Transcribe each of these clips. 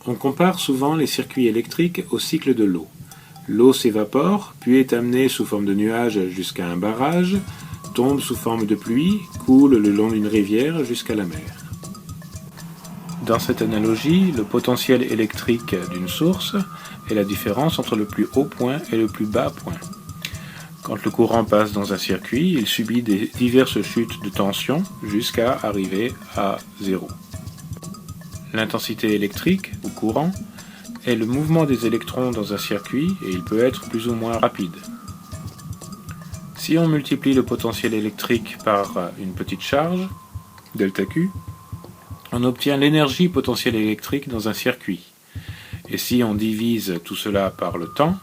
On compare souvent les circuits électriques au cycle de l'eau. L'eau s'évapore, puis est amenée sous forme de nuages jusqu'à un barrage, tombe sous forme de pluie, coule le long d'une rivière jusqu'à la mer. Dans cette analogie, le potentiel électrique d'une source est la différence entre le plus haut point et le plus bas point. Quand le courant passe dans un circuit, il subit des diverses chutes de tension jusqu'à arriver à zéro. L'intensité électrique, ou courant, est le mouvement des électrons dans un circuit et il peut être plus ou moins rapide. Si on multiplie le potentiel électrique par une petite charge, ΔQ, on obtient l'énergie potentielle électrique dans un circuit. Et si on divise tout cela par le temps,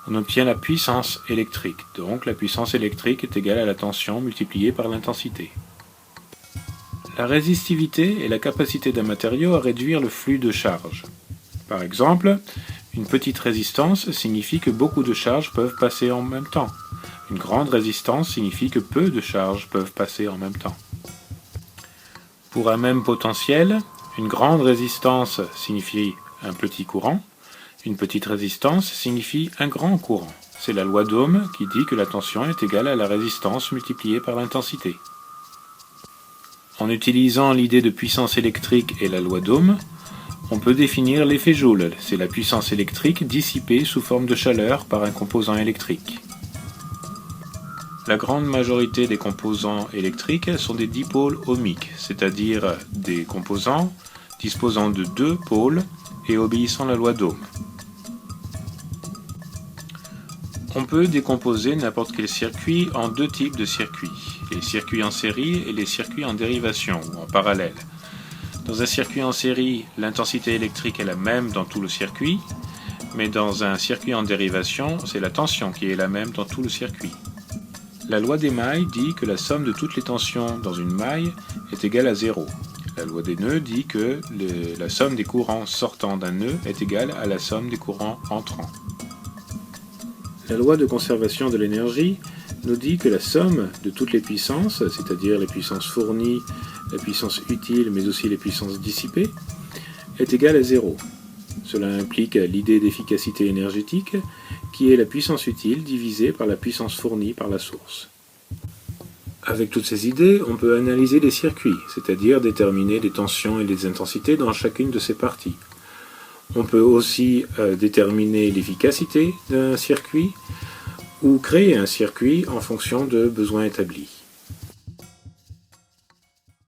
on obtient la puissance électrique. Donc la puissance électrique est égale à la tension multipliée par l'intensité. La résistivité est la capacité d'un matériau à réduire le flux de charge. Par exemple, une petite résistance signifie que beaucoup de charges peuvent passer en même temps. Une grande résistance signifie que peu de charges peuvent passer en même temps. Pour un même potentiel, une grande résistance signifie un petit courant, une petite résistance signifie un grand courant. C'est la loi d'Ohm qui dit que la tension est égale à la résistance multipliée par l'intensité. En utilisant l'idée de puissance électrique et la loi d'Ohm, on peut définir l'effet Joule, c'est la puissance électrique dissipée sous forme de chaleur par un composant électrique. La grande majorité des composants électriques sont des dipôles ohmiques, c'est-à-dire des composants disposant de deux pôles et obéissant à la loi d'Ohm. On peut décomposer n'importe quel circuit en deux types de circuits, les circuits en série et les circuits en dérivation ou en parallèle. Dans un circuit en série, l'intensité électrique est la même dans tout le circuit, mais dans un circuit en dérivation, c'est la tension qui est la même dans tout le circuit. La loi des mailles dit que la somme de toutes les tensions dans une maille est égale à 0. La loi des nœuds dit que la somme des courants sortant d'un nœud est égale à la somme des courants entrants. La loi de conservation de l'énergie nous dit que la somme de toutes les puissances, c'est-à-dire les puissances fournies, la puissance utile, mais aussi les puissances dissipées, est égale à 0. Cela implique l'idée d'efficacité énergétique, qui est la puissance utile divisée par la puissance fournie par la source. Avec toutes ces idées, on peut analyser les circuits, c'est-à-dire déterminer les tensions et les intensités dans chacune de ces parties. On peut aussi déterminer l'efficacité d'un circuit ou créer un circuit en fonction de besoins établis.